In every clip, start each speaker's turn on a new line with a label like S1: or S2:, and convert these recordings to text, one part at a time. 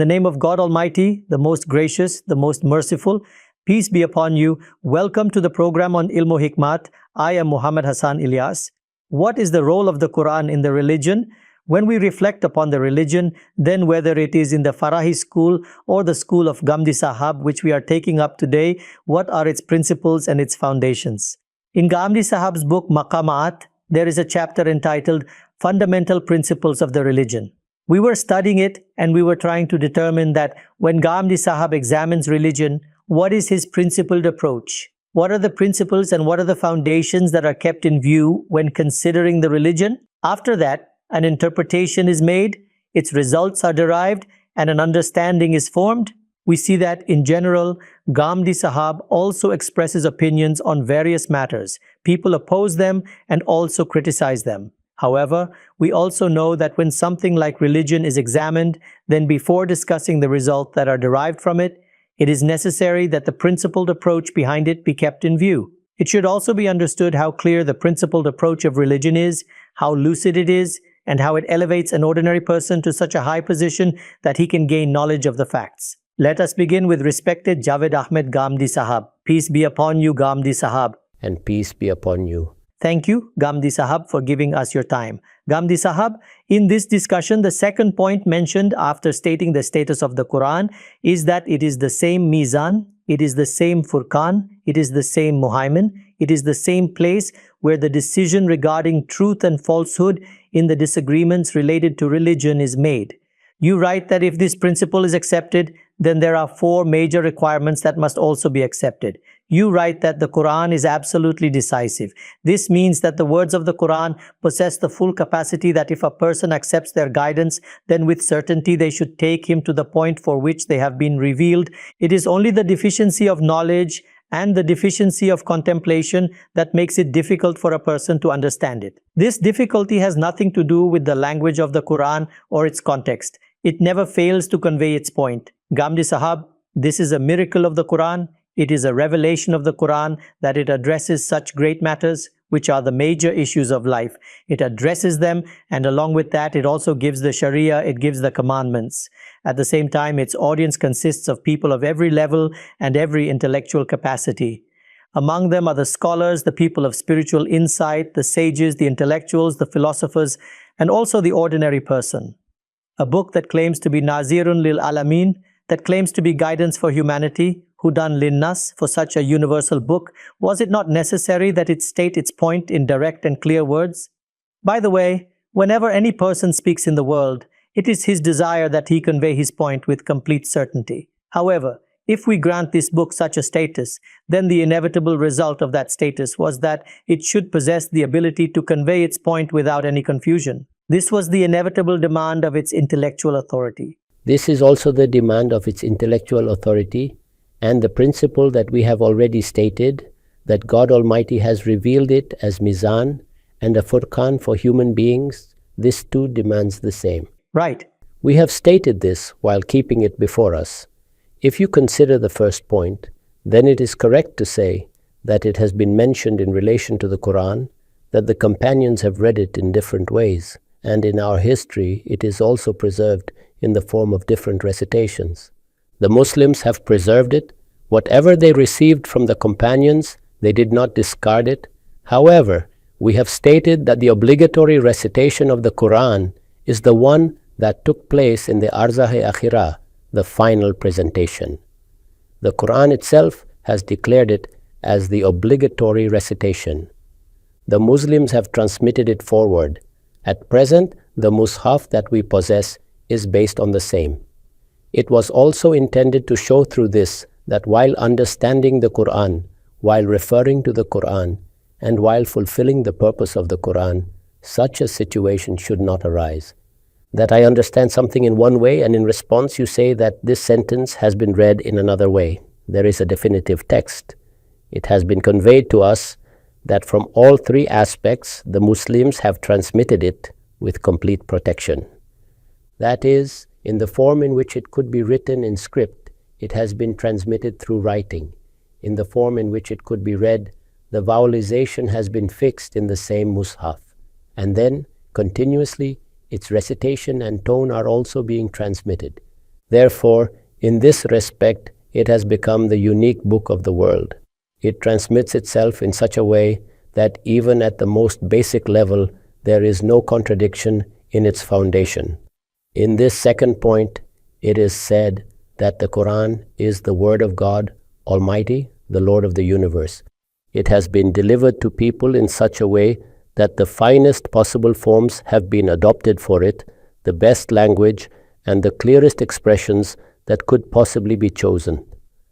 S1: the name of God Almighty, the most gracious, the most merciful, peace be upon you. Welcome to the program on Ilm o Hikmat. I am Muhammad Hassan Ilyas. What is the role of the Quran in the religion? When we reflect upon the religion, then whether it is in the Farahi school or the school of Ghamidi Sahab, which we are taking up today, what are its principles and its foundations? In Ghamidi Sahab's book Maqamat, there is a chapter entitled Fundamental Principles of the Religion. We were studying it and we were trying to determine that when Ghamidi Sahab examines religion, what is his principled approach? What are the principles and what are the foundations that are kept in view when considering the religion? After that, an interpretation is made, its results are derived, and an understanding is formed. We see that in general, Ghamidi Sahab also expresses opinions on various matters. People oppose them and also criticize them. However, we also know that when something like religion is examined, then before discussing the results that are derived from it, it is necessary that the principled approach behind it be kept in view. It should also be understood how clear the principled approach of religion is, how lucid it is, and how it elevates an ordinary person to such a high position that he can gain knowledge of the facts. Let us begin with respected Javed Ahmed Ghamidi Sahab. Peace be upon you, Ghamidi Sahab.
S2: And peace be upon you.
S1: Thank you, Ghamidi Sahab, for giving us your time. Ghamidi Sahab, in this discussion, the second point mentioned after stating the status of the Quran is that it is the same Meezan, it is the same Furqan, it is the same Muhaimin, it is the same place where the decision regarding truth and falsehood in the disagreements related to religion is made. You write that if this principle is accepted, then there are four major requirements that must also be accepted. You write that the Quran is absolutely decisive. This means that the words of the Quran possess the full capacity that if a person accepts their guidance, then with certainty they should take him to the point for which they have been revealed. It is only the deficiency of knowledge and the deficiency of contemplation that makes it difficult for a person to understand it. This difficulty has nothing to do with the language of the Quran or its context. It never fails to convey its point. Ghamidi Sahab, this is a miracle of the Quran. It is a revelation of the Quran that it addresses such great matters, which are the major issues of life. It addresses them, and along with that, it also gives the Sharia, it gives the commandments. At the same time, its audience consists of people of every level and every intellectual capacity. Among them are the scholars, the people of spiritual insight, the sages, the intellectuals, the philosophers, and also the ordinary person. A book that claims to be Nazirun lil Alamin, that claims to be guidance for humanity, Hudan Linnas, for such a universal book, was it not necessary that it state its point in direct and clear words? By the way, whenever any person speaks in the world, it is his desire that he convey his point with complete certainty. However, if we grant this book such a status, then the inevitable result of that status was that it should possess the ability to convey its point without any confusion. This was the inevitable demand of its intellectual authority.
S2: This is also the demand of its intellectual authority and the principle that we have already stated, that God Almighty has revealed it as Meezan and a Furqan for human beings. This too demands the same.
S1: Right.
S2: We have stated this while keeping it before us. If you consider the first point, then it is correct to say that it has been mentioned in relation to the Quran, that the companions have read it in different ways, and in our history it is also preserved in the form of different recitations. The Muslims have preserved it. Whatever they received from the companions, they did not discard it. However, we have stated that the obligatory recitation of the Quran is the one that took place in the Arzah-e-Akhirah, the final presentation. The Quran itself has declared it as the obligatory recitation. The Muslims have transmitted it forward. At present, the Mus'haf that we possess is based on the same. It was also intended to show through this that while understanding the Quran, while referring to the Quran, and while fulfilling the purpose of the Quran, such a situation should not arise. That I understand something in one way, and in response you say that this sentence has been read in another way. There is a definitive text. It has been conveyed to us that from all three aspects, the Muslims have transmitted it with complete protection. That is, in the form in which it could be written in script, it has been transmitted through writing. In the form in which it could be read, the vowelization has been fixed in the same Mus'haf. And then, continuously, its recitation and tone are also being transmitted. Therefore, in this respect, it has become the unique book of the world. It transmits itself in such a way that even at the most basic level, there is no contradiction in its foundation. In this second point, it is said that the Quran is the word of God Almighty, the Lord of the universe. It has been delivered to people in such a way that the finest possible forms have been adopted for it, the best language and the clearest expressions that could possibly be chosen.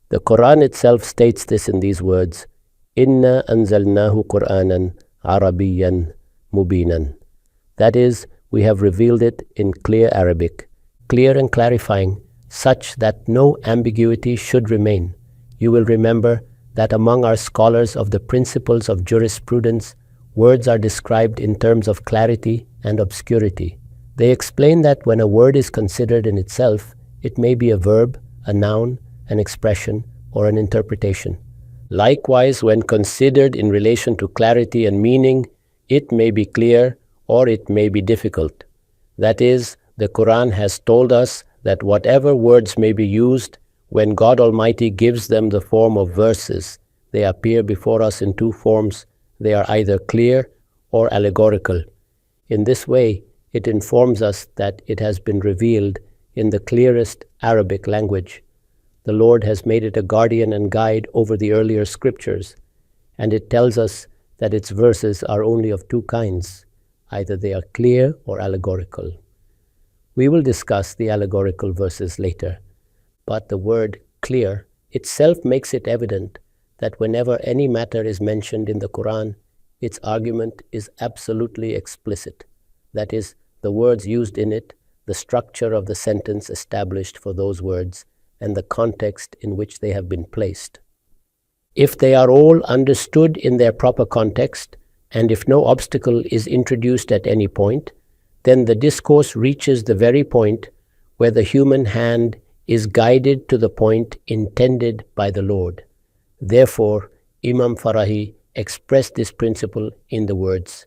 S2: The Quran itself states this in these words, Inna anzalnahu Qur'anan Arabiyyan Mubinan. That is, we have revealed it in clear Arabic, clear and clarifying, such that no ambiguity should remain. You will remember that among our scholars of the principles of jurisprudence, words are described in terms of clarity and obscurity. They explain that when a word is considered in itself, it may be a verb, a noun, an expression, or an interpretation. Likewise, when considered in relation to clarity and meaning, it may be clear or it may be difficult. That is, the Quran has told us that whatever words may be used, when God Almighty gives them the form of verses, they appear before us in two forms. They are either clear or allegorical. In this way, it informs us that it has been revealed in the clearest Arabic language. The Lord has made it a guardian and guide over the earlier scriptures, and it tells us that its verses are only of two kinds. Either they are clear or allegorical. We will discuss the allegorical verses later, but the word clear itself makes it evident that whenever any matter is mentioned in the Quran, its argument is absolutely explicit. That is, the words used in it, the structure of the sentence established for those words, and the context in which they have been placed. If they are all understood in their proper context, and if no obstacle is introduced at any point, then the discourse reaches the very point where the human hand is guided to the point intended by the Lord. Therefore, Imam Farahi expressed this principle in the words,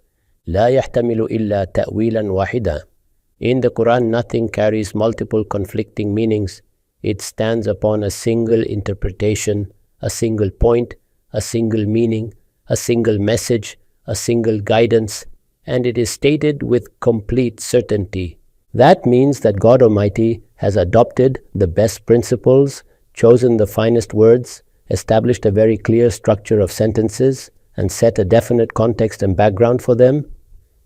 S2: لا يحتمل إلا تأويلا واحدا. In the Quran, nothing carries multiple conflicting meanings. It stands upon a single interpretation, a single point, a single meaning, a single message, a single guidance, and it is stated with complete certainty. That means that God Almighty has adopted the best principles, chosen the finest words, established a very clear structure of sentences, and set a definite context and background for them.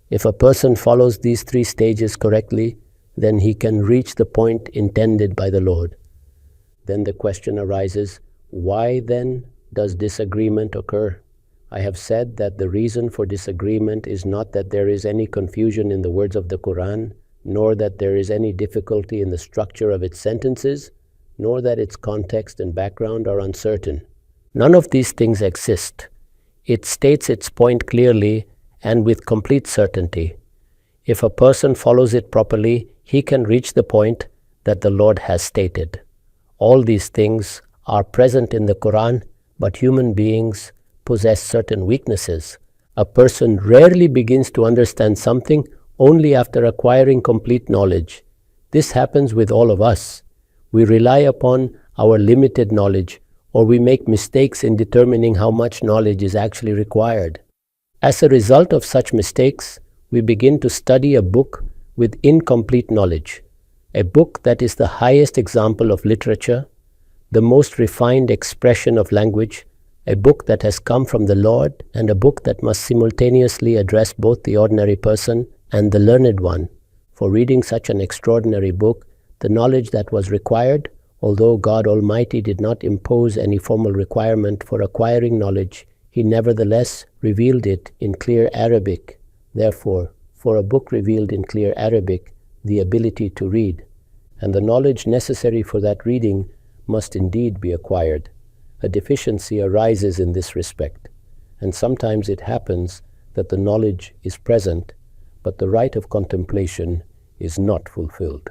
S2: If a person follows these three stages correctly, then he can reach the point intended by the Lord. Then the question arises, why then does disagreement occur? I have said that the reason for disagreement is not that there is any confusion in the words of the Quran, nor that there is any difficulty in the structure of its sentences, nor that its context and background are uncertain. None of these things exist. It states its point clearly and with complete certainty. If a person follows it properly, he can reach the point that the Lord has stated. All these things are present in the Quran, but human beings possess certain weaknesses. A person rarely begins to understand something only after acquiring complete knowledge. This happens with all of us. We rely upon our limited knowledge, or we make mistakes in determining how much knowledge is actually required. As a result of such mistakes, we begin to study a book with incomplete knowledge, a book that is the highest example of literature, the most refined expression of language, a book that has come from the Lord, and a book that must simultaneously address both the ordinary person and the learned one. For reading such an extraordinary book, the knowledge that was required, although God Almighty did not impose any formal requirement for acquiring knowledge, He nevertheless revealed it in clear Arabic. Therefore, for a book revealed in clear Arabic, the ability to read, and the knowledge necessary for that reading must indeed be acquired. A deficiency arises in this respect, and sometimes it happens that the knowledge is present, but the right of contemplation is not fulfilled.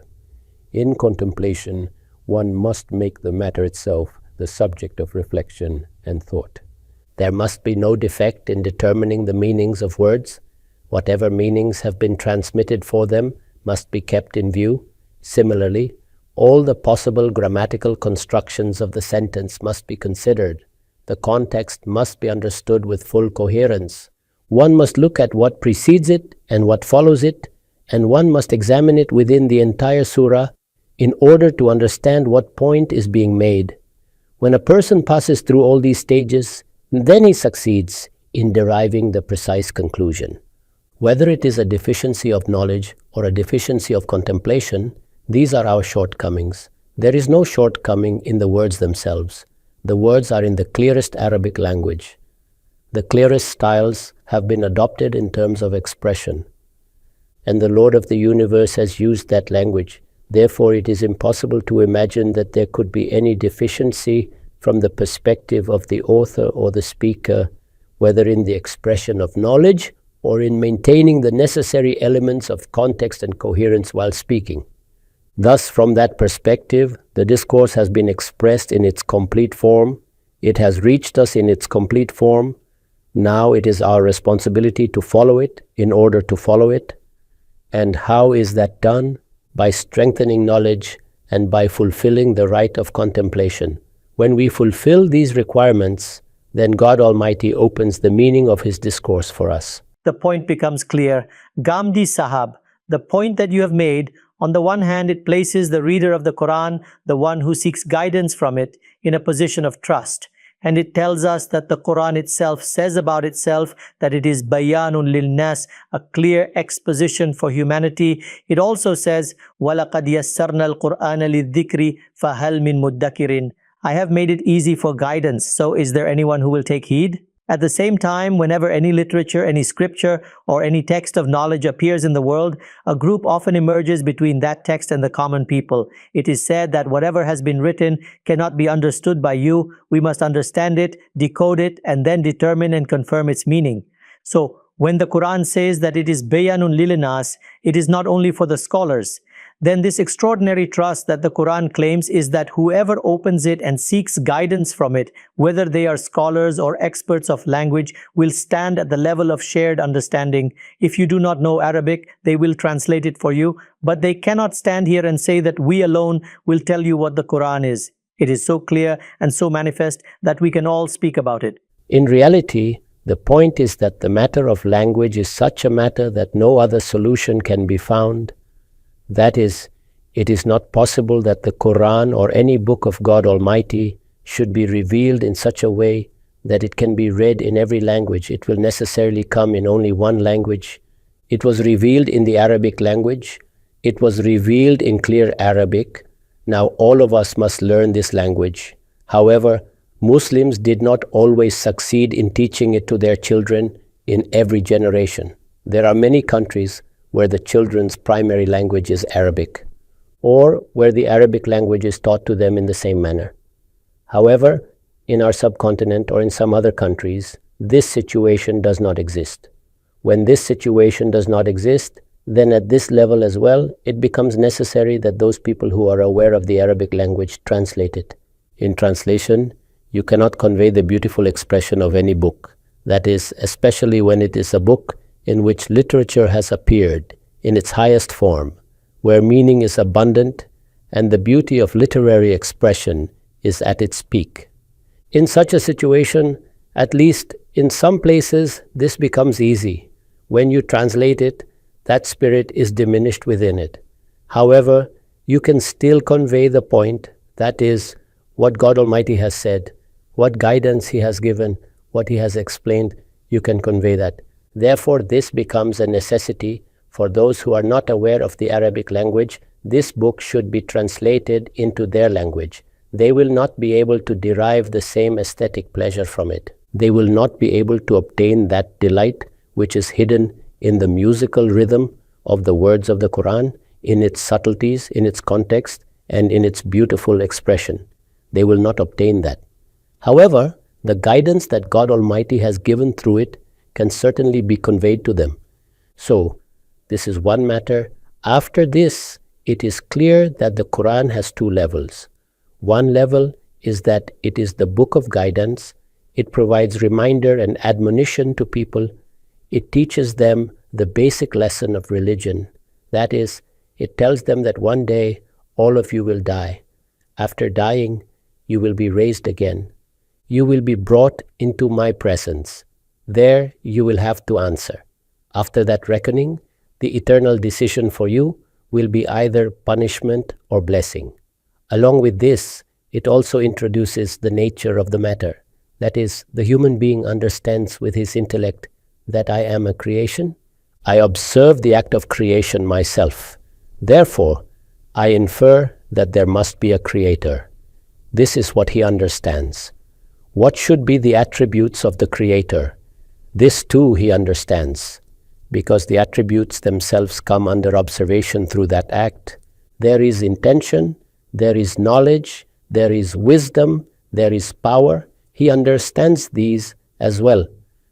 S2: In contemplation, one must make the matter itself the subject of reflection and thought. There must be no defect in determining the meanings of words. Whatever meanings have been transmitted for them must be kept in view. Similarly, All the possible grammatical constructions of the sentence must be considered. The context must be understood with full coherence. One must look at what precedes it and what follows it, and one must examine it within the entire surah in order to understand what point is being made. When a person passes through all these stages, then he succeeds in deriving the precise conclusion. Whether it is a deficiency of knowledge or a deficiency of contemplation, these are our shortcomings. There is no shortcoming in the words themselves. The words are in the clearest Arabic language. The clearest styles have been adopted in terms of expression. And the Lord of the universe has used that language. Therefore, it is impossible to imagine that there could be any deficiency from the perspective of the author or the speaker, whether in the expression of knowledge or in maintaining the necessary elements of context and coherence while speaking. Thus, from that perspective, the discourse has been expressed in its complete form. It has reached us in its complete form. Now it is our responsibility to follow it in order to follow it. And how is that done? By strengthening knowledge and by fulfilling the right of contemplation. When we fulfill these requirements, then God Almighty opens the meaning of His discourse for us.
S1: The point becomes clear. Ghamidi Sahab, the point that you have made, on the one hand, it places the reader of the Quran, the one who seeks guidance from it, in a position of trust. And it tells us that the Quran itself says about itself that it is bayanun lil nas, a clear exposition for humanity. It also says, وَلَقَدْ يَسَّرْنَا الْقُرْآنَ لِلذِّكْرِ فَهَلْ مِن مُدَّكِرٍ. I have made it easy for guidance, so is there anyone who will take heed? At the same time, whenever any literature, any scripture, or any text of knowledge appears in the world, a group often emerges between that text and the common people. It is said that whatever has been written cannot be understood by you. We must understand it, decode it, and then determine and confirm its meaning. So, when the Quran says that it is bayanun lilinas, it is not only for the scholars. Then this extraordinary trust that the Quran claims is that whoever opens it and seeks guidance from it, whether they are scholars or experts of language, will stand at the level of shared understanding. If you do not know Arabic, they will translate it for you, but they cannot stand here and say that we alone will tell you what the Quran is. It is so clear and so manifest that we can all speak about it.
S2: In reality, the point is that the matter of language is such a matter that no other solution can be found. That is, it is not possible that the Quran or any book of God Almighty should be revealed in such a way that it can be read in every language. It will necessarily come in only one language. It was revealed in the Arabic language. It was revealed in clear Arabic. Now all of us must learn this language. However, Muslims did not always succeed in teaching it to their children in every generation. There are many countries where the children's primary language is Arabic, or where the Arabic language is taught to them in the same manner. However, in our subcontinent or in some other countries, this situation does not exist. When this situation does not exist, then at this level as well, it becomes necessary that those people who are aware of the Arabic language translate it. In translation, you cannot convey the beautiful expression of any book. That is, especially when it is a book in which literature has appeared in its highest form, where meaning is abundant and the beauty of literary expression is at its peak. In such a situation, at least in some places, this becomes easy. When you translate it, that spirit is diminished within it. However, you can still convey the point, that is, what God Almighty has said, what guidance He has given, what He has explained, you can convey that. Therefore, this becomes a necessity for those who are not aware of the Arabic language. This book should be translated into their language. They will not be able to derive the same aesthetic pleasure from it. They will not be able to obtain that delight which is hidden in the musical rhythm of the words of the Quran, in its subtleties, in its context, and in its beautiful expression. They will not obtain that. However, the guidance that God Almighty has given through it can certainly be conveyed to them. So, this is one matter. After this, it is clear that the Quran has two levels. One level is that it is the book of guidance. It provides reminder and admonition to people. It teaches them the basic lesson of religion. That is, it tells them that one day all of you will die. After dying, you will be raised again. You will be brought into my presence. There you will have to answer. After that reckoning, the eternal decision for you will be either punishment or blessing. Along with this, it also introduces the nature of the matter. That is, the human being understands with his intellect that I am a creation. I observe the act of creation myself. Therefore, I infer that there must be a creator. This is what he understands. What should be the attributes of the creator? This too he understands, because the attributes themselves come under observation through that act. There is intention, there is knowledge, there is wisdom, there is power. He understands these as well.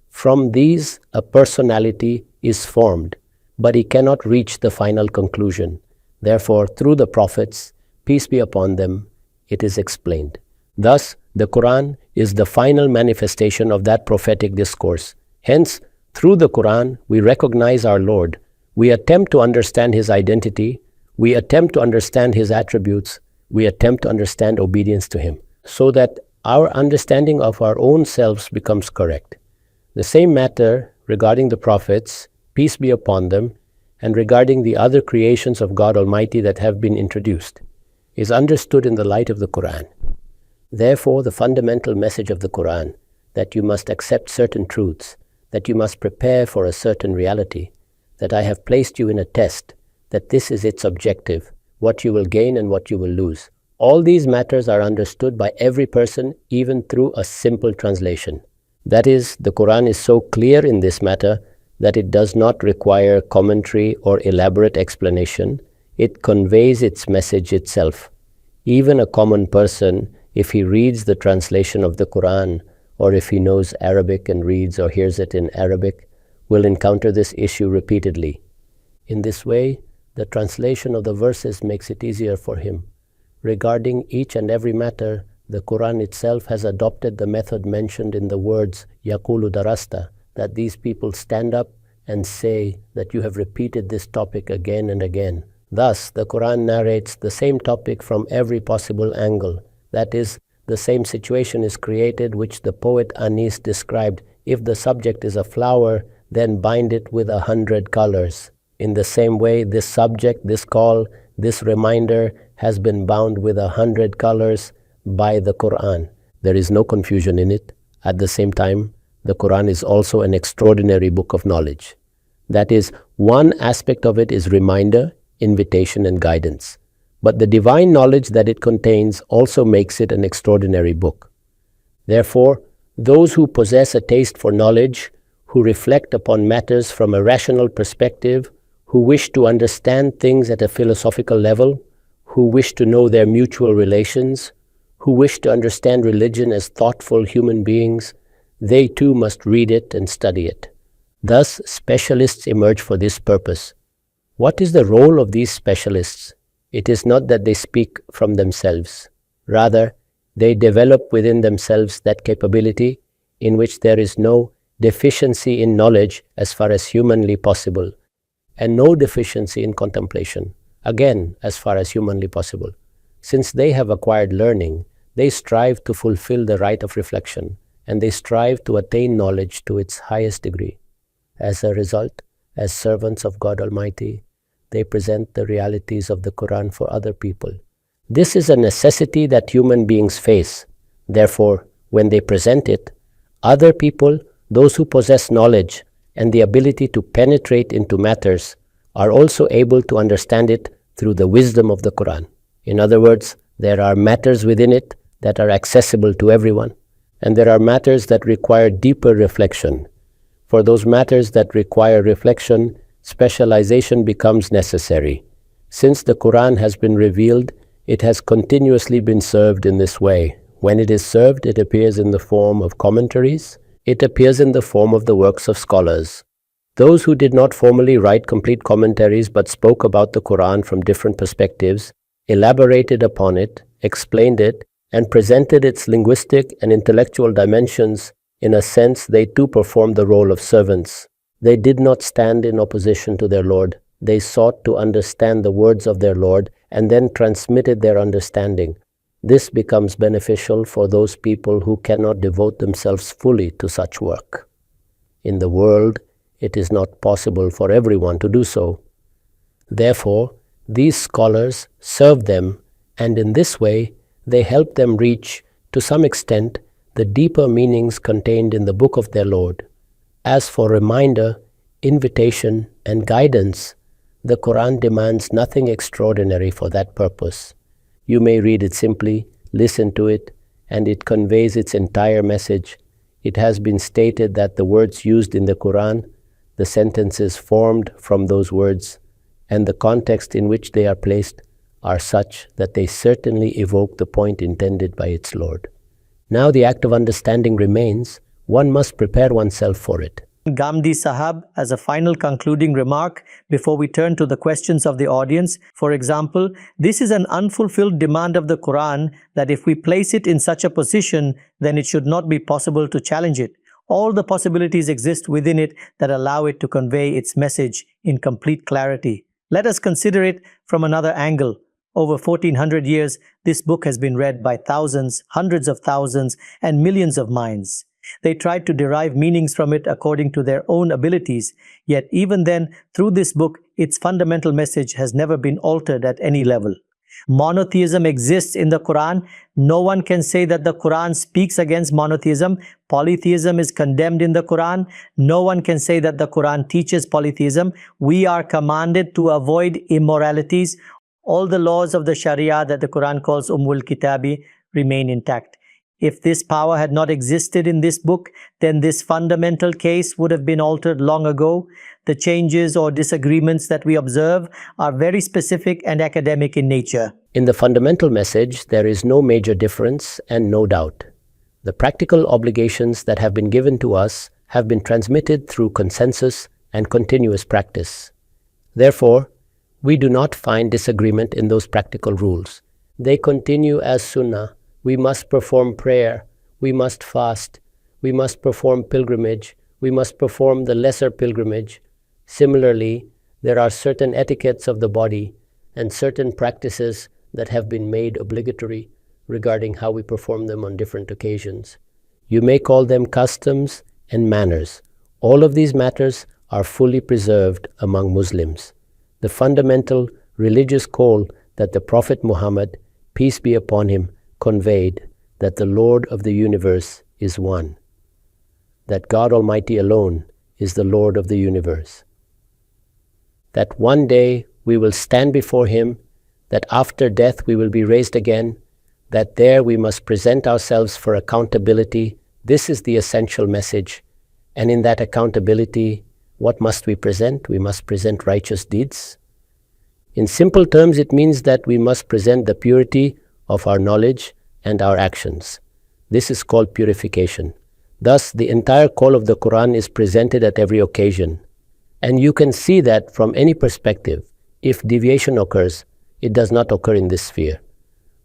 S2: From these, a personality is formed, but he cannot reach the final conclusion. Therefore, through the prophets, peace be upon them, it is explained. Thus, the Quran is the final manifestation of that prophetic discourse. Hence, through the Quran, we recognize our Lord. We attempt to understand His identity. We attempt to understand His attributes. We attempt to understand obedience to Him, so that our understanding of our own selves becomes correct. The same matter regarding the prophets, peace be upon them, and regarding the other creations of God Almighty that have been introduced, is understood in the light of the Quran. Therefore, the fundamental message of the Quran, that you must accept certain truths, that you must prepare for a certain reality, that I have placed you in a test, that this is its objective, what you will gain and what you will lose. All these matters are understood by every person, even through a simple translation. That is, the Quran is so clear in this matter that it does not require commentary or elaborate explanation. It conveys its message itself. Even a common person, if he reads the translation of the Quran, or if he knows Arabic and reads or hears it in Arabic, will encounter this issue repeatedly. In this way, the translation of the verses makes it easier for him. Regarding each and every matter, the Quran itself has adopted the method mentioned in the words Yaqulu Darasta, that these people stand up and say that you have repeated this topic again and again. Thus, the Quran narrates the same topic from every possible angle. That is, the same situation is created which the poet Anis described. If the subject is a flower, then bind it with 100 colors. In the same way, this subject, this call, this reminder has been bound with 100 colors by the Quran. There is no confusion in it. At the same time, the Quran is also an extraordinary book of knowledge. That is, one aspect of it is reminder, invitation, and guidance. But the divine knowledge that it contains also makes it an extraordinary book. Therefore, those who possess a taste for knowledge, who reflect upon matters from a rational perspective, who wish to understand things at a philosophical level, who wish to know their mutual relations, who wish to understand religion as thoughtful human beings, they too must read it and study it. Thus, specialists emerge for this purpose. What is the role of these specialists? It is not that they speak from themselves. Rather, they develop within themselves that capability in which there is no deficiency in knowledge as far as humanly possible, and no deficiency in contemplation, again as far as humanly possible. Since they have acquired learning, they strive to fulfill the right of reflection, and they strive to attain knowledge to its highest degree. As a result, as servants of God Almighty, they present the realities of the Quran for other people. This is a necessity that human beings face. Therefore, when they present it, other people, those who possess knowledge and the ability to penetrate into matters, are also able to understand it through the wisdom of the Quran. In other words, there are matters within it that are accessible to everyone, and there are matters that require deeper reflection. For those matters that require reflection, specialization becomes necessary. Since the Quran has been revealed, it has continuously been served in this way. When it is served, it appears in the form of commentaries. It appears in the form of the works of scholars. Those who did not formally write complete commentaries but spoke about the Quran from different perspectives, elaborated upon it, explained it, and presented its linguistic and intellectual dimensions. In a sense, they too performed the role of servants. They did not stand in opposition to their Lord. they sought to understand the words of their Lord and then transmitted their understanding. This becomes beneficial for those people who cannot devote themselves fully to such work. In the world, it is not possible for everyone to do so. Therefore, these scholars serve them, and in this way, they help them reach, to some extent, the deeper meanings contained in the book of their Lord. As for reminder, invitation, and guidance, the Quran demands nothing extraordinary for that purpose. You may read it simply, listen to it, and it conveys its entire message. It has been stated that the words used in the Quran, the sentences formed from those words, and the context in which they are placed are such that they certainly evoke the point intended by its Lord. Now the act of understanding remains. One must prepare oneself for it.
S1: Ghamidi Sahab, as a final concluding remark before we turn to the questions of the audience, for example, this is an unfulfilled demand of the Quran that if we place it in such a position, then it should not be possible to challenge it. All the possibilities exist within it that allow it to convey its message in complete clarity. Let us consider it from another angle. Over 1400 years, this book has been read by thousands, hundreds of thousands, and millions of minds. They tried to derive meanings from it according to their own abilities, yet even then, through this book, its fundamental message has never been altered at any level. Monotheism exists in the Quran. No one can say that the Quran speaks against monotheism. Polytheism is condemned in the Quran. No one can say that the Quran teaches polytheism. We are commanded to avoid immoralities. All the laws of the Sharia that the Quran calls Kitabi remain intact. If this power had not existed in this book, then this fundamental case would have been altered long ago. The changes or disagreements that we observe are very specific and academic in nature.
S2: In the fundamental message, there is no major difference and no doubt. The practical obligations that have been given to us have been transmitted through consensus and continuous practice. Therefore, we do not find disagreement in those practical rules. They continue as sunnah. We must perform prayer, we must fast, we must perform pilgrimage, we must perform the lesser pilgrimage. Similarly, there are certain etiquettes of the body and certain practices that have been made obligatory regarding how we perform them on different occasions. You may call them customs and manners. All of these matters are fully preserved among Muslims. The fundamental religious call that the Prophet Muhammad, peace be upon him, conveyed, that the Lord of the universe is one, that God Almighty alone is the Lord of the universe, that one day we will stand before Him, that after death we will be raised again, that there we must present ourselves for accountability. This is the essential message. And in that accountability, what must we present? We must present righteous deeds. In simple terms, it means that we must present the purity of our knowledge and our actions. This is called purification. Thus, the entire call of the Quran is presented at every occasion. And you can see that from any perspective. If deviation occurs, it does not occur in this sphere.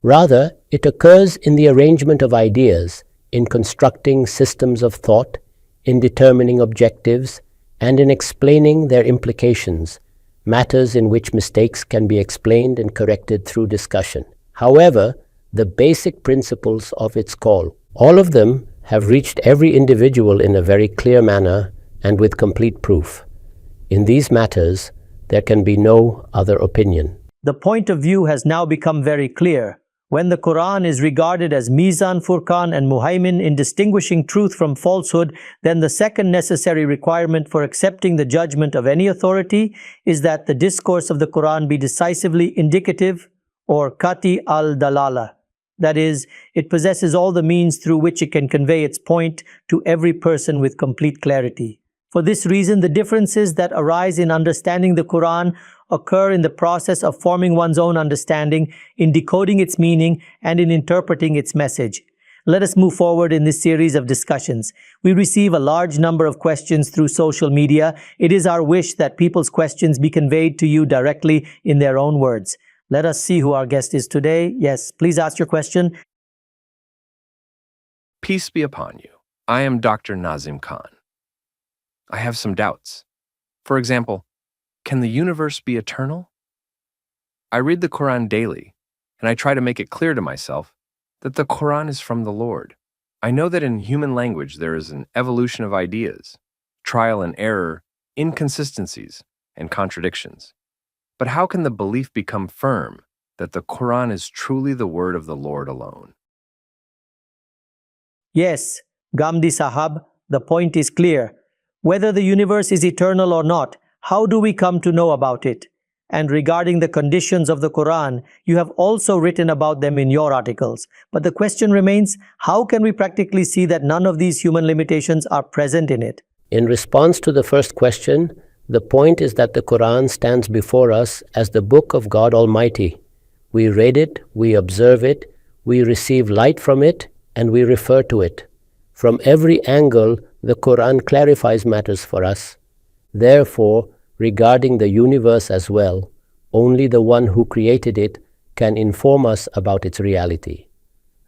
S2: Rather, it occurs in the arrangement of ideas, in constructing systems of thought, in determining objectives, and in explaining their implications, matters in which mistakes can be explained and corrected through discussion. However, the basic principles of its call, all of them have reached every individual in a very clear manner and with complete proof. In these matters, there can be no other opinion.
S1: The point of view has now become very clear. When the Quran is regarded as Meezan, Furqan, and Muhaimin in distinguishing truth from falsehood, then the second necessary requirement for accepting the judgment of any authority is that the discourse of the Quran be decisively indicative, or Qati al-Dalala. That is, it possesses all the means through which it can convey its point to every person with complete clarity. For this reason, the differences that arise in understanding the Quran occur in the process of forming one's own understanding, in decoding its meaning, and in interpreting its message. Let us move forward in this series of discussions. We receive a large number of questions through social media. It is our wish that people's questions be conveyed to you directly in their own words. Let us see who our guest is today. Yes, please ask your question.
S3: Peace be upon you. I am Dr. Nazim Khan. I have some doubts. For example, Can the universe be eternal? I read the Quran daily, and I try to make it clear to myself that the Quran is from the Lord. I know that in human language there is an evolution of ideas, trial and error, inconsistencies, and contradictions. But how can the belief become firm that the Quran is truly the word of the Lord alone?
S1: Yes, Ghamidi Sahab, the point is clear. Whether the universe is eternal or not, how do we come to know about it? And regarding the conditions of the Quran, you have also written about them in your articles. But the question remains, how can we practically see that none of these human limitations are present in it?
S2: In response to the first question, the point is that the Quran stands before us as the book of God Almighty. We read it, we observe it, we receive light from it, and we refer to it. From every angle, the Quran clarifies matters for us. Therefore, regarding the universe as well, only the one who created it can inform us about its reality.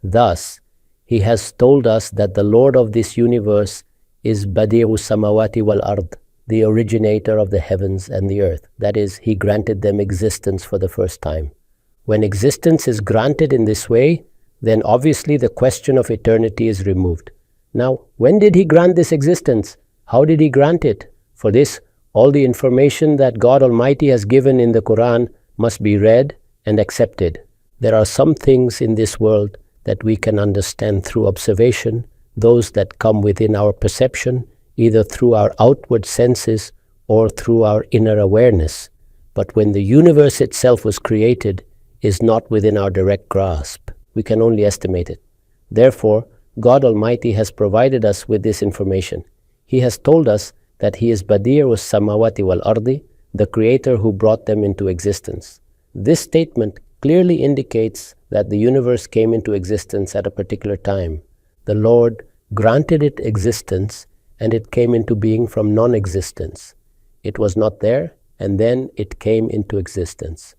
S2: Thus, he has told us that the Lord of this universe is Badi'u Samawati wal Ard, the originator of the heavens and the earth. That is, he granted them existence for the first time. When existence is granted in this way, then obviously the question of eternity is removed. Now, when did he grant this existence? How did he grant it? For this, all the information that God Almighty has given in the Quran must be read and accepted. There are some things in this world that we can understand through observation, those that come within our perception, either through our outward senses or through our inner awareness. But when the universe itself was created, is not within our direct grasp. We can only estimate it. Therefore, God Almighty has provided us with this information. He has told us that He is Badi'u Samawati wal Ardi, the Creator who brought them into existence. This statement clearly indicates that the universe came into existence at a particular time. The Lord granted it existence, and it came into being from non-existence. It was not there, and then it came into existence.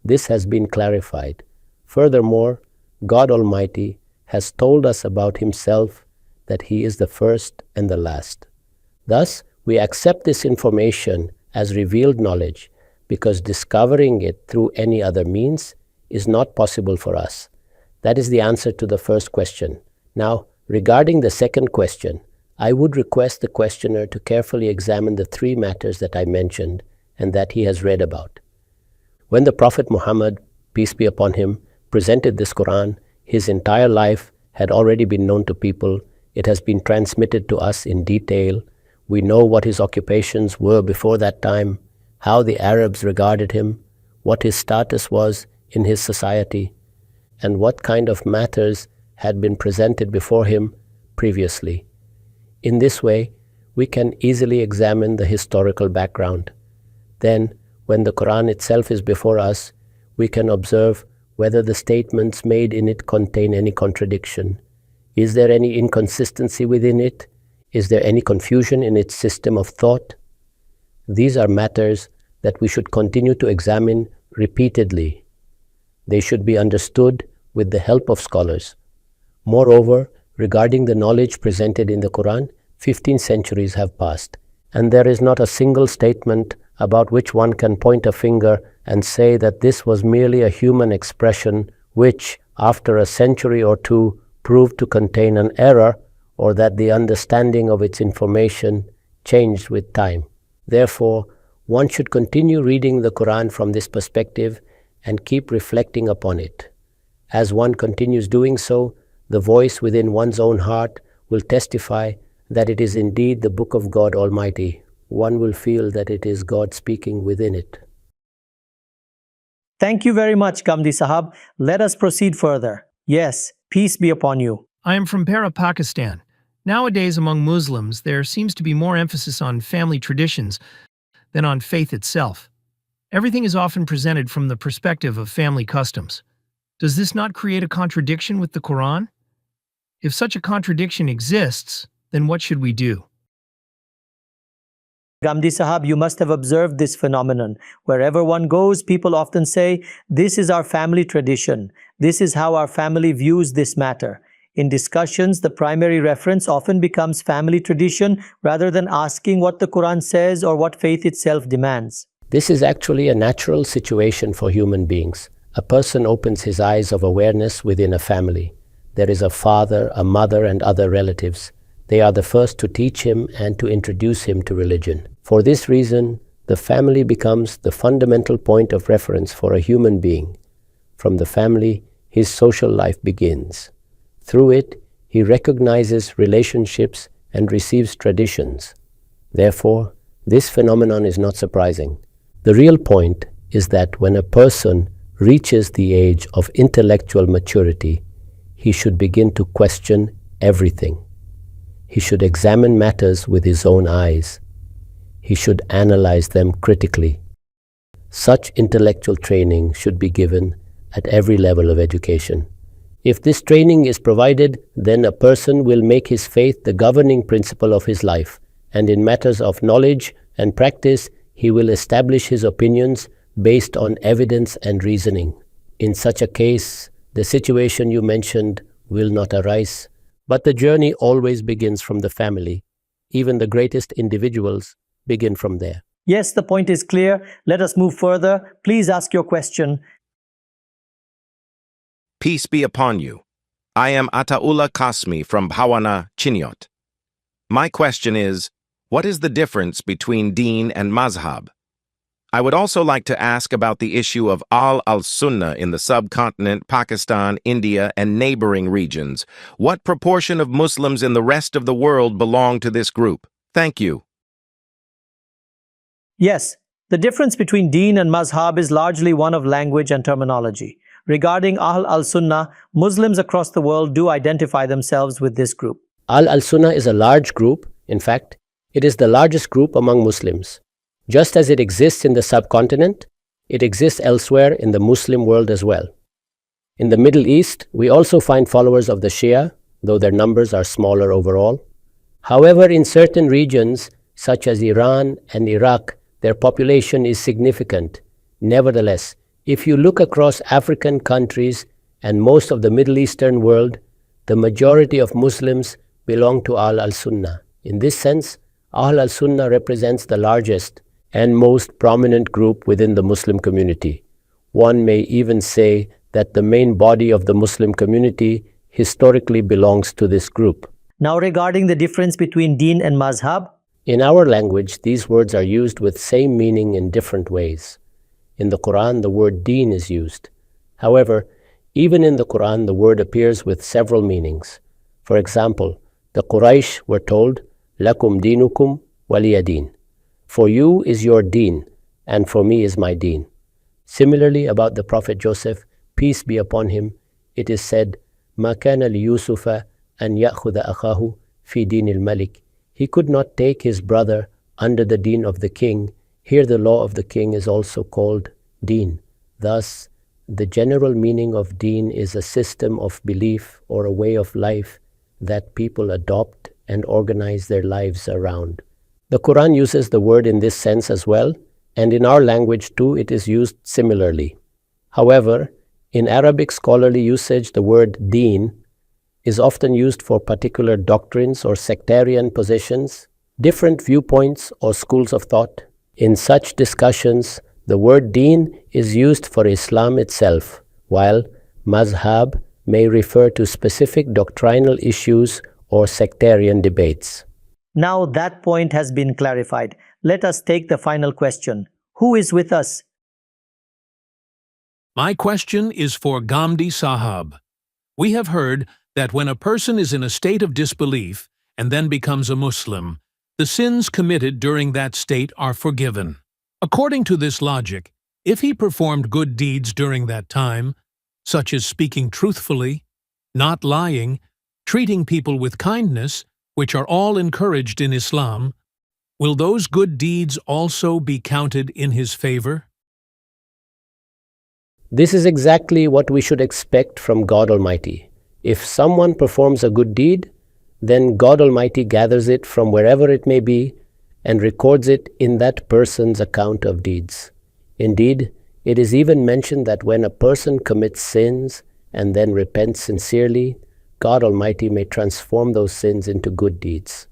S2: This has been clarified. Furthermore, God Almighty has told us about Himself that He is the first and the last. Thus, we accept this information as revealed knowledge because discovering it through any other means is not possible for us. That is the answer to the first question. Now, regarding the second question, I would request the questioner to carefully examine the three matters that I mentioned and that he has read about. When the Prophet Muhammad, peace be upon him, presented this Quran, his entire life had already been known to people. It has been transmitted to us in detail. We know what his occupations were before that time, how the Arabs regarded him, what his status was in his society, and what kind of matters had been presented before him previously. In this way, we can easily examine the historical background. Then, when the Quran itself is before us, we can observe whether the statements made in it contain any contradiction. Is there any inconsistency within it? Is there any confusion in its system of thought? These are matters that we should continue to examine repeatedly. They should be understood with the help of scholars. Moreover, regarding the knowledge presented in the Quran, 15 centuries have passed, and there is not a single statement about which one can point a finger and say that this was merely a human expression which, after a century or two, proved to contain an error, or that the understanding of its information changed with time. Therefore, one should continue reading the Quran from this perspective and keep reflecting upon it. As one continues doing so, the voice within one's own heart will testify that it is indeed the Book of God Almighty. One will feel that it is God speaking within it.
S1: Thank you very much, Ghamidi Sahab. Let us proceed further. Yes, peace be upon you.
S4: I am from Para, Pakistan. Nowadays, among Muslims, there seems to be more emphasis on family traditions than on faith itself. Everything is often presented from the perspective of family customs. Does this not create a contradiction with the Quran? If such a contradiction exists, then what should we do?
S1: Ghamidi Sahab, you must have observed this phenomenon. Wherever one goes, people often say, this is our family tradition. This is how our family views this matter. In discussions, the primary reference often becomes family tradition rather than asking what the Quran says or what faith itself demands.
S2: This is actually a natural situation for human beings. A person opens his eyes of awareness within a family. There is a father, a mother, and other relatives. They are the first to teach him and to introduce him to religion. For this reason, the family becomes the fundamental point of reference for a human being. From the family, his social life begins. Through it, he recognizes relationships and receives traditions. Therefore, this phenomenon is not surprising. The real point is that when a person reaches the age of intellectual maturity, he should begin to question everything. He should examine matters with his own eyes. He should analyze them critically. Such intellectual training should be given at every level of education. If this training is provided, then a person will make his faith the governing principle of his life, and in matters of knowledge and practice, he will establish his opinions based on evidence and reasoning. In such a case, the situation you mentioned will not arise, but the journey always begins from the family. Even the greatest individuals begin from there.
S1: Yes, the point is clear. Let us move further. Please ask your question.
S5: Peace be upon you. I am Ataullah Kasmi from Bhawana, Chinyot. My question is, what is the difference between deen and mazhab? I would also like to ask about the issue of al-Sunnah in the subcontinent, Pakistan, India, and neighboring regions. What proportion of Muslims in the rest of the world belong to this group? Thank you.
S1: Yes, the difference between deen and mazhab is largely one of language and terminology. Regarding al-Sunnah, Muslims across the world do identify themselves with this group.
S2: Al-Sunnah is a large group. In fact, it is the largest group among Muslims. Just as it exists in the subcontinent, it exists elsewhere in the Muslim world as well. In the Middle East, we also find followers of the Shia, though their numbers are smaller overall. However, in certain regions, such as Iran and Iraq, their population is significant. Nevertheless, if you look across African countries and most of the Middle Eastern world, the majority of Muslims belong to Al-Sunnah. In this sense, Al-Sunnah represents the largest and most prominent group within the Muslim community. One may even say that the main body of the Muslim community historically belongs to this group.
S1: Now, regarding the difference between deen and mazhab,
S2: in our language, these words are used with same meaning in different ways. In the Quran, the word deen is used. However, even in the Quran, the word appears with several meanings. For example, the Quraysh were told, "Lakum dinukum waliya deen." For you is your deen, and for me is my deen. Similarly, about the Prophet Joseph, peace be upon him, it is said, "Ma kana li Yusufa an ya'khudha akhahu fi din al-malik." He could not take his brother under the deen of the king. Here the law of the king is also called deen. Thus, the general meaning of deen is a system of belief or a way of life that people adopt and organize their lives around. The Quran uses the word in this sense as well, and in our language too it is used similarly. However, in Arabic scholarly usage, the word deen is often used for particular doctrines or sectarian positions, different viewpoints or schools of thought. In such discussions, the word deen is used for Islam itself, while mazhab may refer to specific doctrinal issues or sectarian debates.
S1: now that point has been clarified. Let us take the final question. Who is with us?
S6: My question is for Ghamidi Sahab. We have heard that when a person is in a state of disbelief and then becomes a Muslim, the sins committed during that state are forgiven. According to this logic, if he performed good deeds during that time, such as speaking truthfully, not lying, treating people with kindness, which are all encouraged in Islam, will those good deeds also be counted in his favor?
S2: This is exactly what we should expect from God Almighty. If someone performs a good deed, then God Almighty gathers it from wherever it may be and records it in that person's account of deeds. Indeed, it is even mentioned that when a person commits sins and then repents sincerely, God Almighty may transform those sins into good deeds.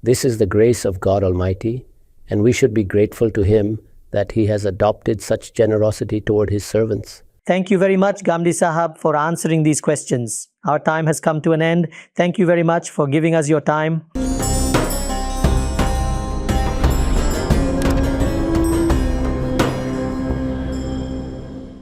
S2: This is the grace of God Almighty, and we should be grateful to Him that He has adopted such generosity toward His servants.
S1: Thank you very much, Ghamidi Sahab, for answering these questions. Our time has come to an end. Thank you very much for giving us your time.